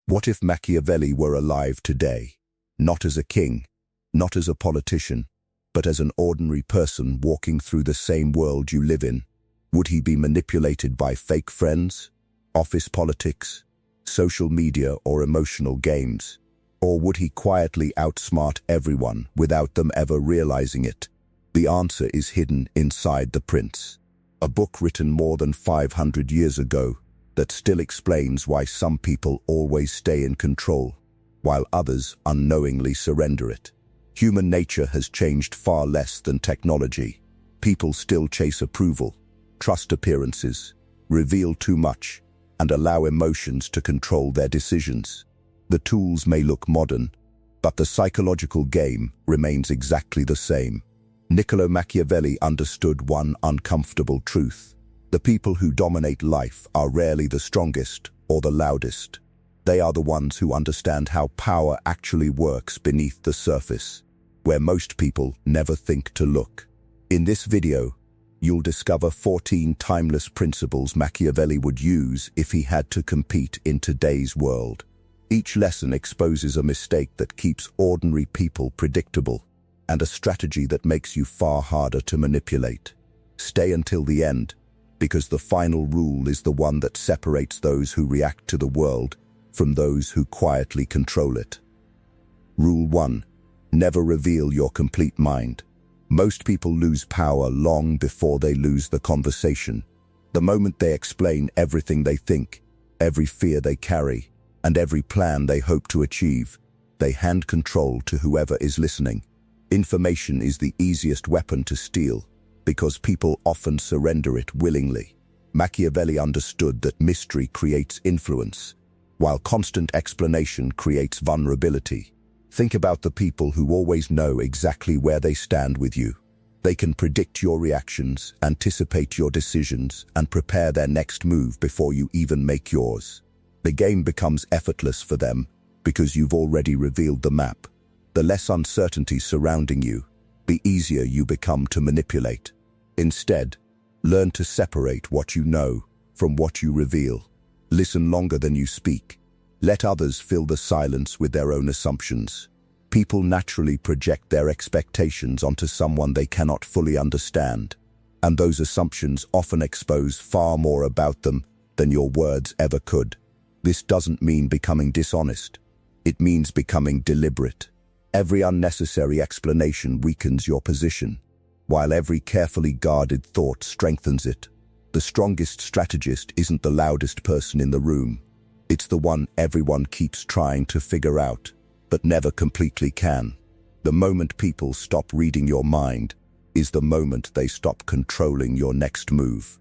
What if Machiavelli were alive today? Not as a king, not as a politician, but as an ordinary person walking through the same world you live in. Would he be manipulated by fake friends, office politics, social media, or emotional games? Or would he quietly outsmart everyone without them ever realizing it? The answer is hidden inside The Prince, a book written more than 500 years ago that still explains why some people always stay in control, while others unknowingly surrender it. Human nature has changed far less than technology. People still chase approval, trust appearances, reveal too much, and allow emotions to control their decisions. The tools may look modern, but the psychological game remains exactly the same. Niccolò Machiavelli understood one uncomfortable truth. The people who dominate life are rarely the strongest or the loudest. They are the ones who understand how power actually works beneath the surface, where most people never think to look. In this video, you'll discover 14 timeless principles Machiavelli would use if he had to compete in today's world. Each lesson exposes a mistake that keeps ordinary people predictable, and a strategy that makes you far harder to manipulate. Stay until the end, because the final rule is the one that separates those who react to the world from those who quietly control it. Rule 1. Never reveal your complete mind. Most people lose power long before they lose the conversation. The moment they explain everything they think, every fear they carry, and every plan they hope to achieve, they hand control to whoever is listening. Information is the easiest weapon to steal, because people often surrender it willingly. Machiavelli understood that mystery creates influence, while constant explanation creates vulnerability. Think about the people who always know exactly where they stand with you. They can predict your reactions, anticipate your decisions, and prepare their next move before you even make yours. The game becomes effortless for them because you've already revealed the map. The less uncertainty surrounding you, the easier you become to manipulate. Instead, learn to separate what you know from what you reveal. Listen longer than you speak. Let others fill the silence with their own assumptions. People naturally project their expectations onto someone they cannot fully understand, and those assumptions often expose far more about them than your words ever could. This doesn't mean becoming dishonest. It means becoming deliberate. Every unnecessary explanation weakens your position, while every carefully guarded thought strengthens it. The strongest strategist isn't the loudest person in the room. It's the one everyone keeps trying to figure out, but never completely can. The moment people stop reading your mind is the moment they stop controlling your next move.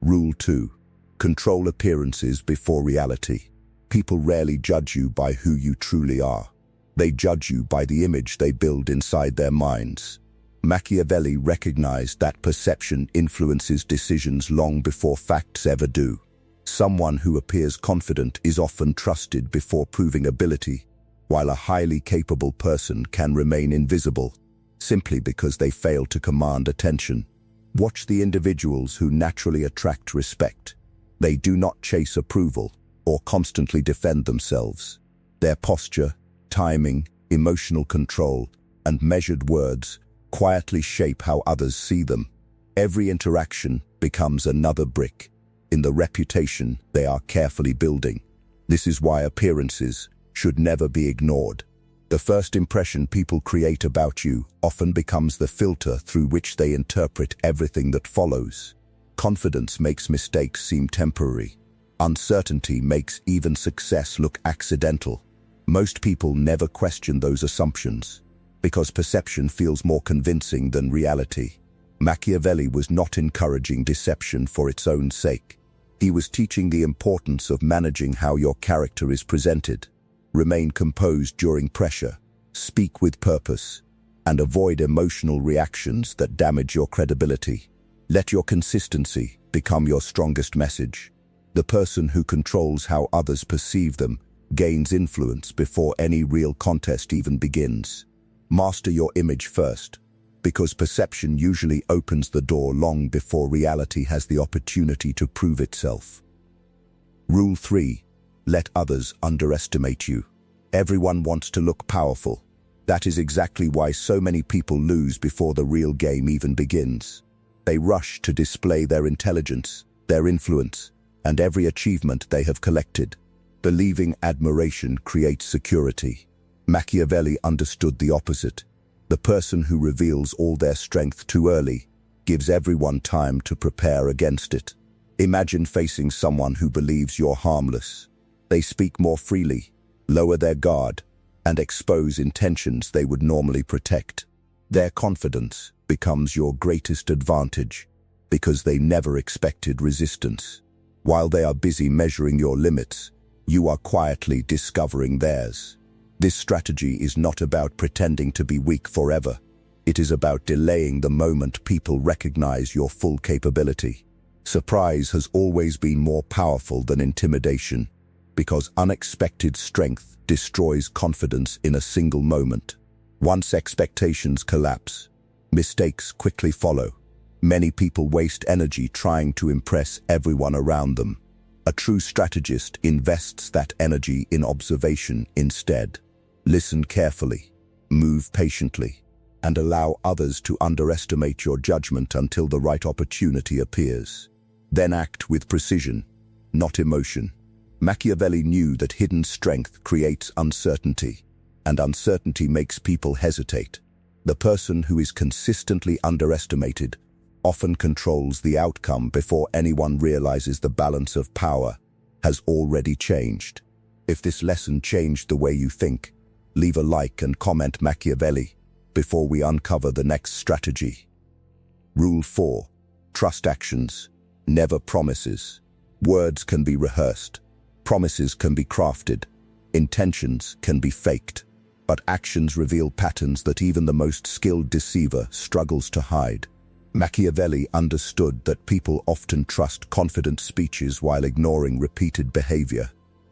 Rule 2. Control appearances before reality. People rarely judge you by who you truly are. They judge you by the image they build inside their minds. Machiavelli recognized that perception influences decisions long before facts ever do. Someone who appears confident is often trusted before proving ability, while a highly capable person can remain invisible, simply because they fail to command attention. Watch the individuals who naturally attract respect. They do not chase approval or constantly defend themselves. Their posture, timing, emotional control, and measured words quietly shape how others see them. Every interaction becomes another brick in the reputation they are carefully building. This is why appearances should never be ignored. The first impression people create about you often becomes the filter through which they interpret everything that follows. Confidence makes mistakes seem temporary. Uncertainty makes even success look accidental. Most people never question those assumptions, because perception feels more convincing than reality. Machiavelli was not encouraging deception for its own sake. He was teaching the importance of managing how your character is presented. Remain composed during pressure, speak with purpose, and avoid emotional reactions that damage your credibility. Let your consistency become your strongest message. The person who controls how others perceive them gains influence before any real contest even begins. Master your image first, because perception usually opens the door long before reality has the opportunity to prove itself. Rule 3. let others underestimate you. Everyone wants to look powerful. That is exactly why so many people lose before the real game even begins. They rush to display their intelligence, their influence, and every achievement they have collected. Believing admiration creates security. Machiavelli understood the opposite. The person who reveals all their strength too early gives everyone time to prepare against it. Imagine facing someone who believes you're harmless. They speak more freely, lower their guard, and expose intentions they would normally protect. Their confidence becomes your greatest advantage because they never expected resistance. While they are busy measuring your limits, you are quietly discovering theirs. This strategy is not about pretending to be weak forever. It is about delaying the moment people recognize your full capability. Surprise has always been more powerful than intimidation, because unexpected strength destroys confidence in a single moment. Once expectations collapse, mistakes quickly follow. Many people waste energy trying to impress everyone around them. A true strategist invests that energy in observation instead. Listen carefully, move patiently, and allow others to underestimate your judgment until the right opportunity appears. Then act with precision, not emotion. Machiavelli knew that hidden strength creates uncertainty, and uncertainty makes people hesitate. The person who is consistently underestimated often controls the outcome before anyone realizes the balance of power has already changed. If this lesson changed the way you think, leave a like and comment Machiavelli before we uncover the next strategy. Rule 4. Trust actions, never promises. Words can be rehearsed, promises can be crafted, intentions can be faked, but actions reveal patterns that even the most skilled deceiver struggles to hide. Machiavelli understood that people often trust confident speeches while ignoring repeated behavior,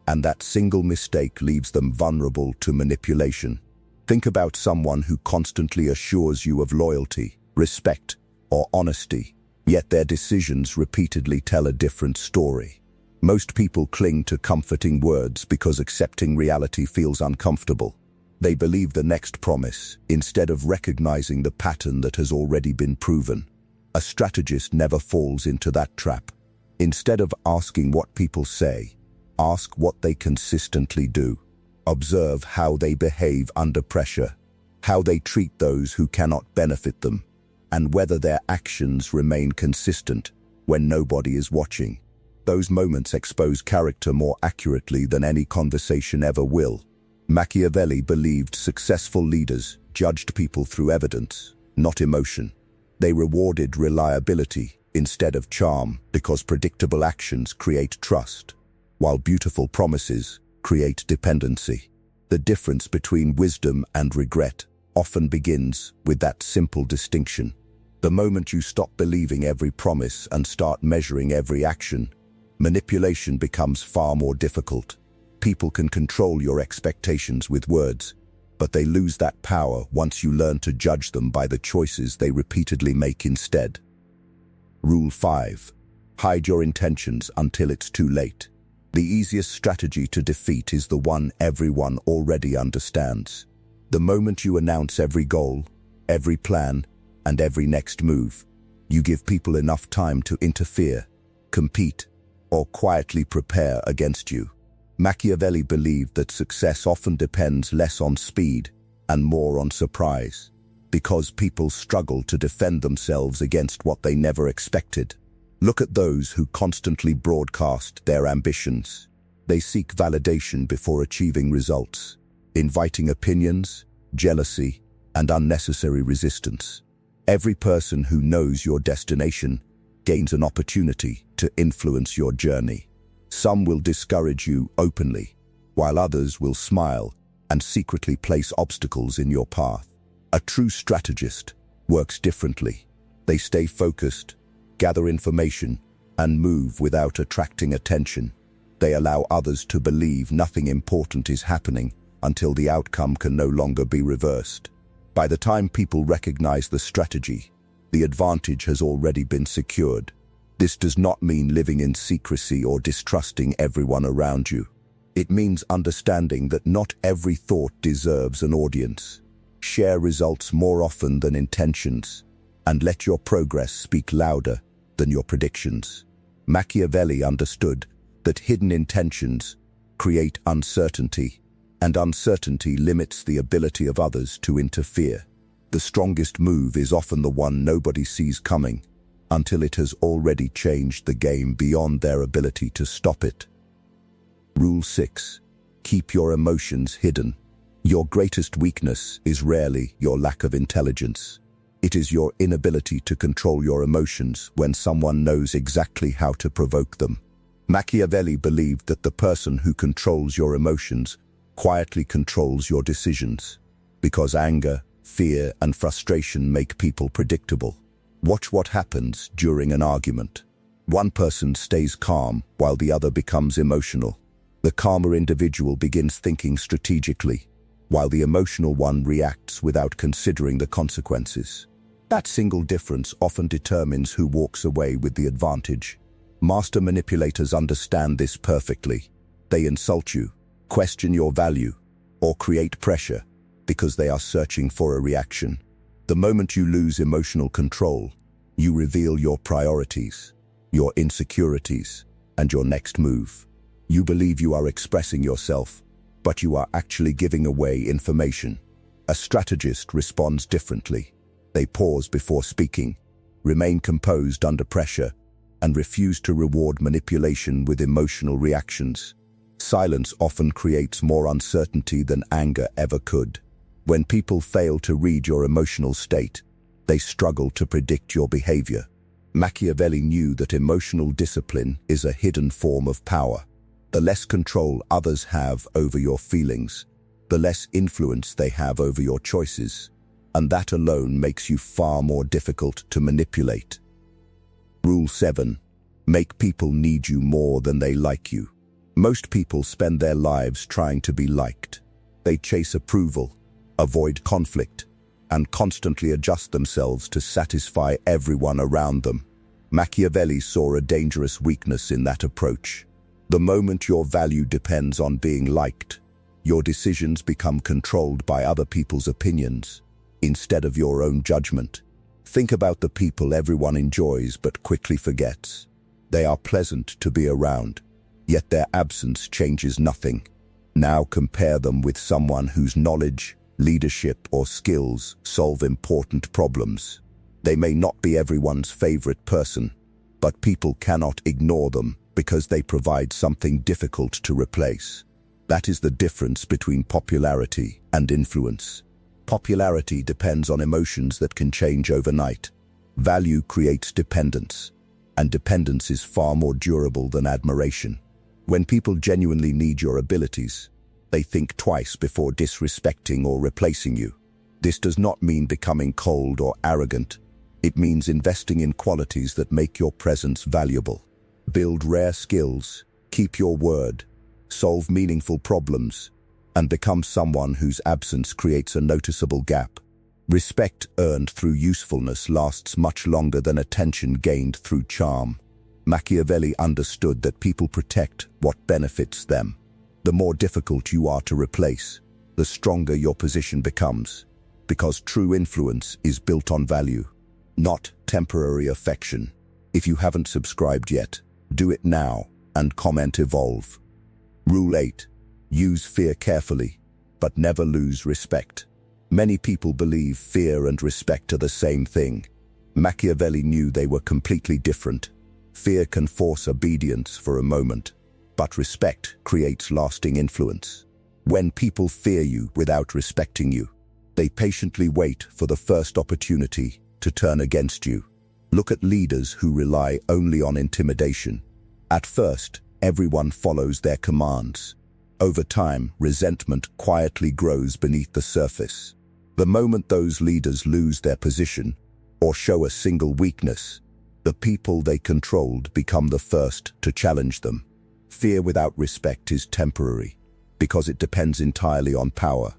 and that single mistake leaves them vulnerable to manipulation. Think about someone who constantly assures you of loyalty, respect, or honesty, yet their decisions repeatedly tell a different story. Most people cling to comforting words because accepting reality feels uncomfortable. They believe the next promise instead of recognizing the pattern that has already been proven. A strategist never falls into that trap. Instead of asking what people say, ask what they consistently do. Observe how they behave under pressure, how they treat those who cannot benefit them, and whether their actions remain consistent when nobody is watching. Those moments expose character more accurately than any conversation ever will. Machiavelli believed successful leaders judged people through evidence, not emotion. They rewarded reliability instead of charm because predictable actions create trust, while beautiful promises create dependency. The difference between wisdom and regret often begins with that simple distinction. The moment you stop believing every promise and start measuring every action, manipulation becomes far more difficult. People can control your expectations with words, but they lose that power once you learn to judge them by the choices they repeatedly make instead. Rule 5. Hide your intentions until it's too late. The easiest strategy to defeat is the one everyone already understands. The moment you announce every goal, every plan, and every next move, you give people enough time to interfere, compete, or quietly prepare against you. Machiavelli believed that success often depends less on speed and more on surprise, because people struggle to defend themselves against what they never expected. Look at those who constantly broadcast their ambitions. They seek validation before achieving results, inviting opinions, jealousy, and unnecessary resistance. Every person who knows your destination gains an opportunity to influence your journey. Some will discourage you openly, while others will smile and secretly place obstacles in your path. A true strategist works differently. They stay focused, gather information, and move without attracting attention. They allow others to believe nothing important is happening until the outcome can no longer be reversed. By the time people recognize the strategy, the advantage has already been secured. This does not mean living in secrecy or distrusting everyone around you. It means understanding that not every thought deserves an audience. Share results more often than intentions, and let your progress speak louder than your predictions. Machiavelli understood that hidden intentions create uncertainty, and uncertainty limits the ability of others to interfere. The strongest move is often the one nobody sees coming, until it has already changed the game beyond their ability to stop it. Rule 6. Keep your emotions hidden. Your greatest weakness is rarely your lack of intelligence. It is your inability to control your emotions when someone knows exactly how to provoke them. Machiavelli believed that the person who controls your emotions quietly controls your decisions, because anger, fear, and frustration make people predictable. Watch what happens during an argument. One person stays calm while the other becomes emotional. The calmer individual begins thinking strategically, while the emotional one reacts without considering the consequences. That single difference often determines who walks away with the advantage. Master manipulators understand this perfectly. They insult you, question your value, or create pressure because they are searching for a reaction. The moment you lose emotional control, you reveal your priorities, your insecurities, and your next move. You believe you are expressing yourself, but you are actually giving away information. A strategist responds differently. They pause before speaking, remain composed under pressure, and refuse to reward manipulation with emotional reactions. Silence often creates more uncertainty than anger ever could. When people fail to read your emotional state, they struggle to predict your behavior. Machiavelli knew that emotional discipline is a hidden form of power. The less control others have over your feelings, the less influence they have over your choices, and that alone makes you far more difficult to manipulate. Rule 7. Make people need you more than they like you. Most people spend their lives trying to be liked. They chase approval, avoid conflict, and constantly adjust themselves to satisfy everyone around them. Machiavelli saw a dangerous weakness in that approach. The moment your value depends on being liked, your decisions become controlled by other people's opinions instead of your own judgment. Think about the people everyone enjoys but quickly forgets. They are pleasant to be around, yet their absence changes nothing. Now compare them with someone whose knowledge, leadership, or skills solve important problems. They may not be everyone's favorite person, but people cannot ignore them because they provide something difficult to replace. That is the difference between popularity and influence. Popularity depends on emotions that can change overnight. Value creates dependence, and dependence is far more durable than admiration. When people genuinely need your abilities, they think twice before disrespecting or replacing you. This does not mean becoming cold or arrogant. It means investing in qualities that make your presence valuable. Build rare skills, keep your word, solve meaningful problems, and become someone whose absence creates a noticeable gap. Respect earned through usefulness lasts much longer than attention gained through charm. Machiavelli understood that people protect what benefits them. The more difficult you are to replace, the stronger your position becomes, because true influence is built on value, not temporary affection. If you haven't subscribed yet, do it now and comment evolve. Rule 8. Use fear carefully, but never lose respect. Many people believe fear and respect are the same thing. Machiavelli knew they were completely different. Fear can force obedience for a moment, but respect creates lasting influence. When people fear you without respecting you, they patiently wait for the first opportunity to turn against you. Look at leaders who rely only on intimidation. At first, everyone follows their commands. Over time, resentment quietly grows beneath the surface. The moment those leaders lose their position or show a single weakness, the people they controlled become the first to challenge them. Fear without respect is temporary because it depends entirely on power.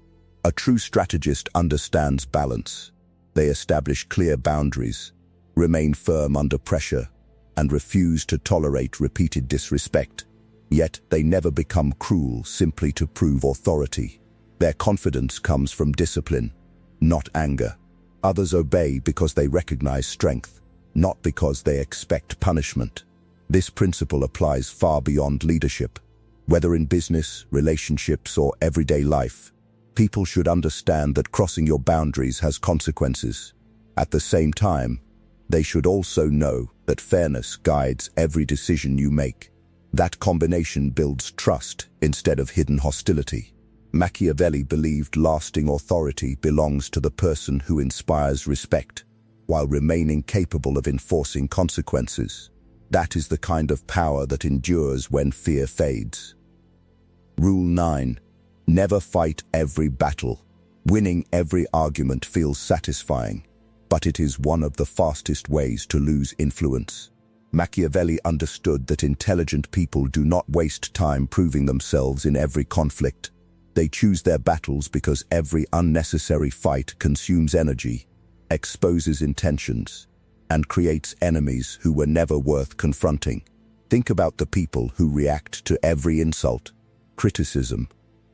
A true strategist understands balance. They establish clear boundaries, remain firm under pressure, and refuse to tolerate repeated disrespect. Yet they never become cruel simply to prove authority. Their confidence comes from discipline, not anger. Others obey because they recognize strength, not because they expect punishment. This principle applies far beyond leadership. Whether in business, relationships, or everyday life, people should understand that crossing your boundaries has consequences. At the same time, they should also know that fairness guides every decision you make. That combination builds trust instead of hidden hostility. Machiavelli believed lasting authority belongs to the person who inspires respect, while remaining capable of enforcing consequences. That is the kind of power that endures when fear fades. Rule 9. Never fight every battle. Winning every argument feels satisfying, but it is one of the fastest ways to lose influence. Machiavelli understood that intelligent people do not waste time proving themselves in every conflict. They choose their battles because every unnecessary fight consumes energy, exposes intentions, and creates enemies who were never worth confronting. Think about the people who react to every insult, criticism,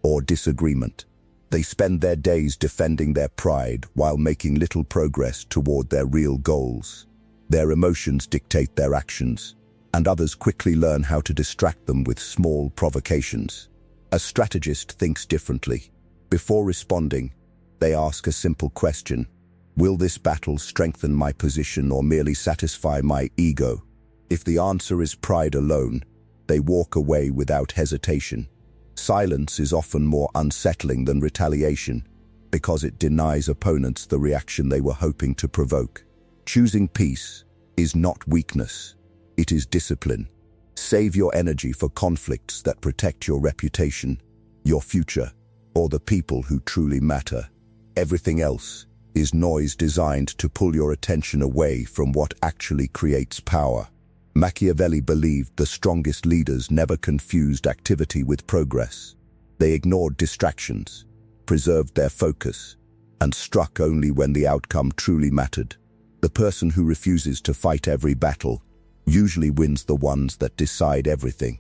or disagreement. They spend their days defending their pride while making little progress toward their real goals. Their emotions dictate their actions, and others quickly learn how to distract them with small provocations. A strategist thinks differently. Before responding, they ask a simple question. Will this battle strengthen my position or merely satisfy my ego? If the answer is pride alone, they walk away without hesitation. Silence is often more unsettling than retaliation because it denies opponents the reaction they were hoping to provoke. Choosing peace is not weakness, it is discipline. Save your energy for conflicts that protect your reputation, your future, or the people who truly matter. Everything else is noise designed to pull your attention away from what actually creates power. Machiavelli believed the strongest leaders never confused activity with progress. They ignored distractions, preserved their focus, and struck only when the outcome truly mattered. The person who refuses to fight every battle usually wins the ones that decide everything.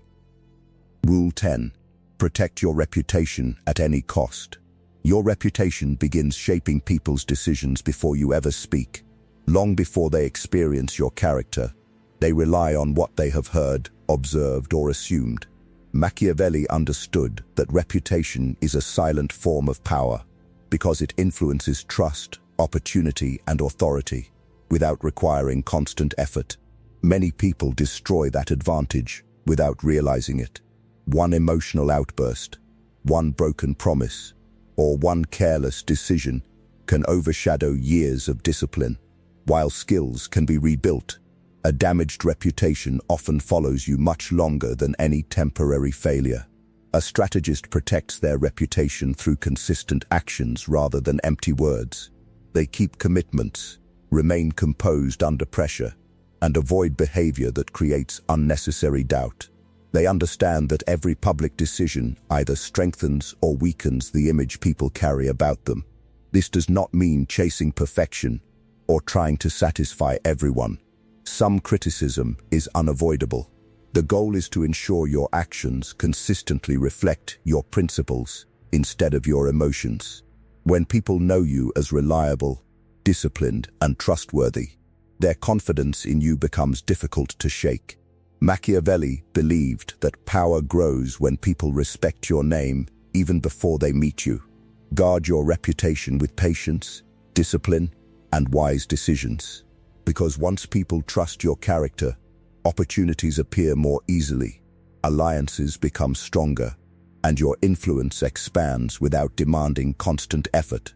Rule 10. Protect your reputation at any cost. Your reputation begins shaping people's decisions before you ever speak. Long before they experience your character, they rely on what they have heard, observed, or assumed. Machiavelli understood that reputation is a silent form of power because it influences trust, opportunity, and authority without requiring constant effort. Many people destroy that advantage without realizing it. One emotional outburst, one broken promise, or one careless decision can overshadow years of discipline. While skills can be rebuilt, a damaged reputation often follows you much longer than any temporary failure. A strategist protects their reputation through consistent actions rather than empty words. They keep commitments, remain composed under pressure, and avoid behavior that creates unnecessary doubt. They understand that every public decision either strengthens or weakens the image people carry about them. This does not mean chasing perfection or trying to satisfy everyone. Some criticism is unavoidable. The goal is to ensure your actions consistently reflect your principles instead of your emotions. When people know you as reliable, disciplined, and trustworthy, their confidence in you becomes difficult to shake. Machiavelli believed that power grows when people respect your name even before they meet you. Guard your reputation with patience, discipline, and wise decisions. Because once people trust your character, opportunities appear more easily, alliances become stronger, and your influence expands without demanding constant effort.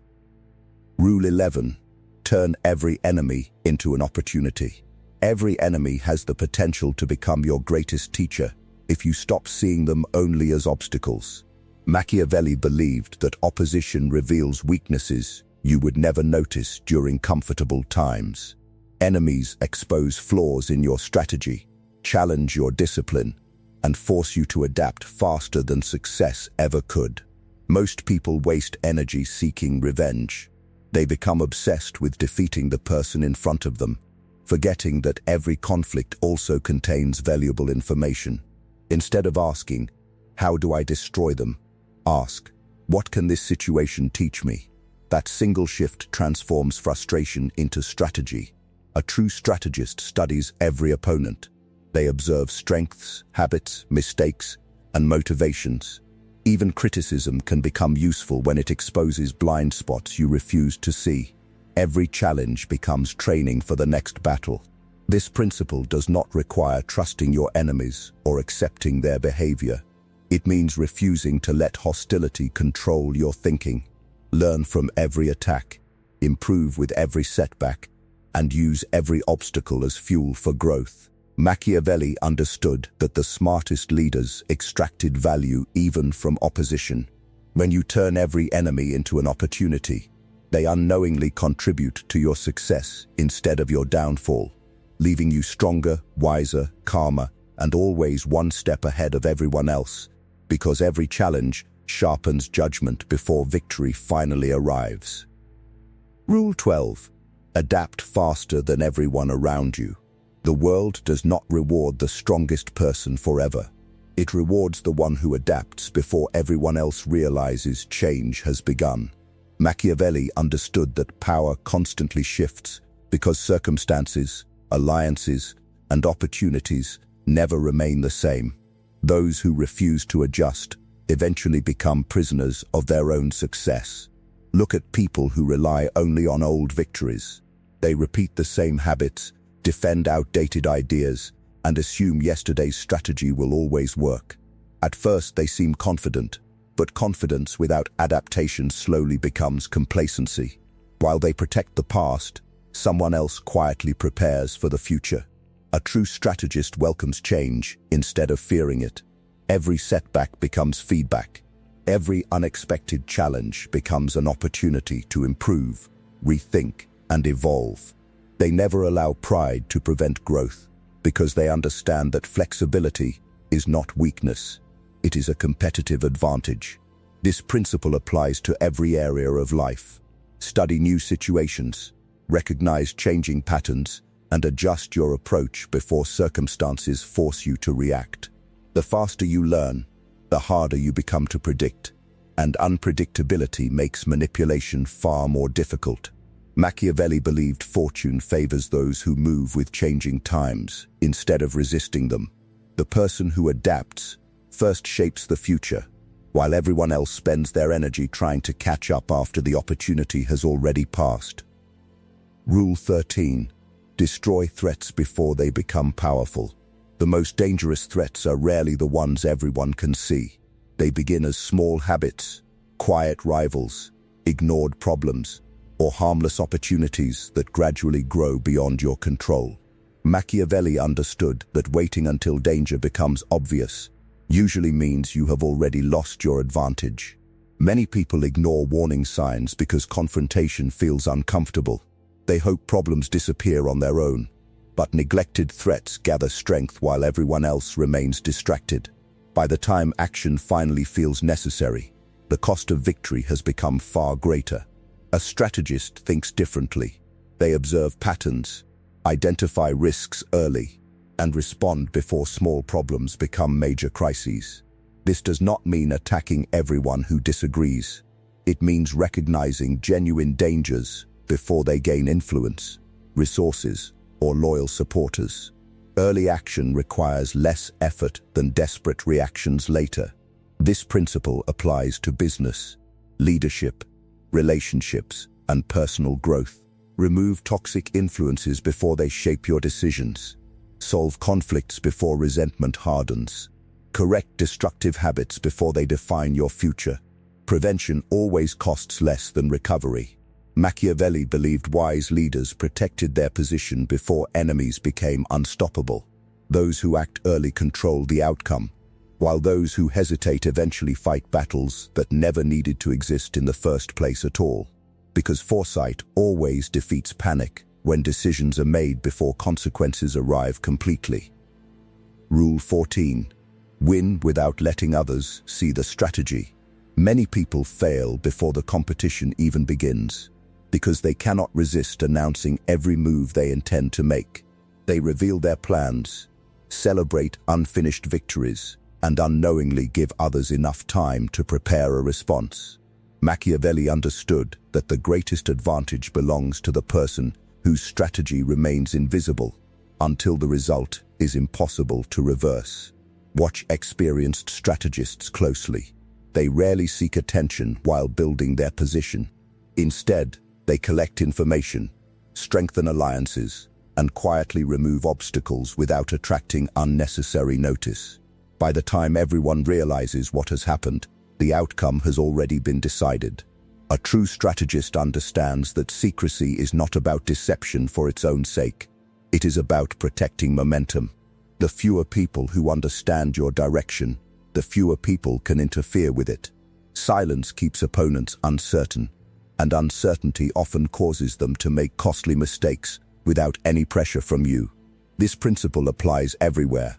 Rule 11. Turn every enemy into an opportunity. Every enemy has the potential to become your greatest teacher if you stop seeing them only as obstacles. Machiavelli believed that opposition reveals weaknesses you would never notice during comfortable times. Enemies expose flaws in your strategy, challenge your discipline, and force you to adapt faster than success ever could. Most people waste energy seeking revenge. They become obsessed with defeating the person in front of them, forgetting that every conflict also contains valuable information. Instead of asking, "How do I destroy them?" ask, "What can this situation teach me?" That single shift transforms frustration into strategy. A true strategist studies every opponent. They observe strengths, habits, mistakes, and motivations. Even criticism can become useful when it exposes blind spots you refuse to see. Every challenge becomes training for the next battle. This principle does not require trusting your enemies or accepting their behavior. It means refusing to let hostility control your thinking. Learn from every attack, improve with every setback, and use every obstacle as fuel for growth. Machiavelli understood that the smartest leaders extracted value even from opposition. When you turn every enemy into an opportunity, they unknowingly contribute to your success instead of your downfall, leaving you stronger, wiser, calmer, and always one step ahead of everyone else, because every challenge sharpens judgment before victory finally arrives. Rule 12. Adapt faster than everyone around you. The world does not reward the strongest person forever. It rewards the one who adapts before everyone else realizes change has begun. Machiavelli understood that power constantly shifts because circumstances, alliances, and opportunities never remain the same. Those who refuse to adjust eventually become prisoners of their own success. Look at people who rely only on old victories. They repeat the same habits, defend outdated ideas, and assume yesterday's strategy will always work. At first they seem confident, but confidence without adaptation slowly becomes complacency. While they protect the past, someone else quietly prepares for the future. A true strategist welcomes change instead of fearing it. Every setback becomes feedback. Every unexpected challenge becomes an opportunity to improve, rethink, and evolve. They never allow pride to prevent growth because they understand that flexibility is not weakness. It is a competitive advantage. This principle applies to every area of life. Study new situations, recognize changing patterns, and adjust your approach before circumstances force you to react. The faster you learn, the harder you become to predict, and unpredictability makes manipulation far more difficult. Machiavelli believed fortune favors those who move with changing times instead of resisting them. The person who adapts first shapes the future, while everyone else spends their energy trying to catch up after the opportunity has already passed. Rule 13. Destroy threats before they become powerful. The most dangerous threats are rarely the ones everyone can see. They begin as small habits, quiet rivals, ignored problems, or harmless opportunities that gradually grow beyond your control. Machiavelli understood that waiting until danger becomes obvious usually means you have already lost your advantage. Many people ignore warning signs because confrontation feels uncomfortable. They hope problems disappear on their own, but neglected threats gather strength while everyone else remains distracted. By the time action finally feels necessary, the cost of victory has become far greater. A strategist thinks differently. They observe patterns, identify risks early, and respond before small problems become major crises. This does not mean attacking everyone who disagrees. It means recognizing genuine dangers before they gain influence, resources, or loyal supporters. Early action requires less effort than desperate reactions later. This principle applies to business, leadership, relationships, and personal growth. Remove toxic influences before they shape your decisions. Solve conflicts before resentment hardens. Correct destructive habits before they define your future. Prevention always costs less than recovery. Machiavelli believed wise leaders protected their position before enemies became unstoppable. Those who act early control the outcome, while those who hesitate eventually fight battles that never needed to exist in the first place at all. Because foresight always defeats panic when decisions are made before consequences arrive completely. Rule 14. Win without letting others see the strategy. Many people fail before the competition even begins, because they cannot resist announcing every move they intend to make. They reveal their plans, celebrate unfinished victories, and unknowingly give others enough time to prepare a response. Machiavelli understood that the greatest advantage belongs to the person whose strategy remains invisible until the result is impossible to reverse. Watch experienced strategists closely. They rarely seek attention while building their position. Instead, they collect information, strengthen alliances, and quietly remove obstacles without attracting unnecessary notice. By the time everyone realizes what has happened, the outcome has already been decided. A true strategist understands that secrecy is not about deception for its own sake. It is about protecting momentum. The fewer people who understand your direction, the fewer people can interfere with it. Silence keeps opponents uncertain, and uncertainty often causes them to make costly mistakes without any pressure from you. This principle applies everywhere.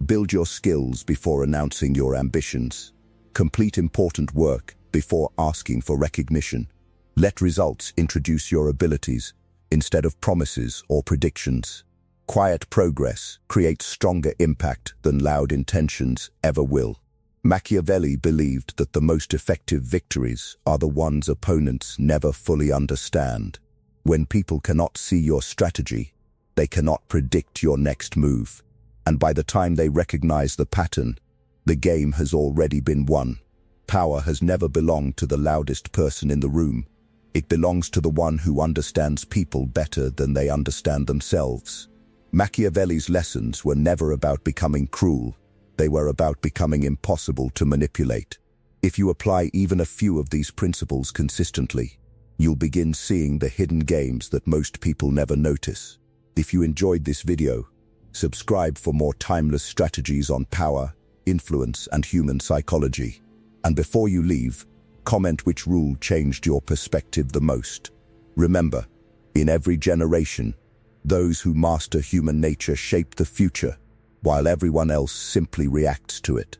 Build your skills before announcing your ambitions. Complete important work before asking for recognition. Let results introduce your abilities instead of promises or predictions. Quiet progress creates stronger impact than loud intentions ever will. Machiavelli believed that the most effective victories are the ones opponents never fully understand. When people cannot see your strategy, they cannot predict your next move. And by the time they recognize the pattern, the game has already been won. Power has never belonged to the loudest person in the room. It belongs to the one who understands people better than they understand themselves. Machiavelli's lessons were never about becoming cruel. They were about becoming impossible to manipulate. If you apply even a few of these principles consistently, you'll begin seeing the hidden games that most people never notice. If you enjoyed this video, subscribe for more timeless strategies on power, influence, and human psychology. And before you leave, comment which rule changed your perspective the most. Remember, in every generation, those who master human nature shape the future, while everyone else simply reacts to it.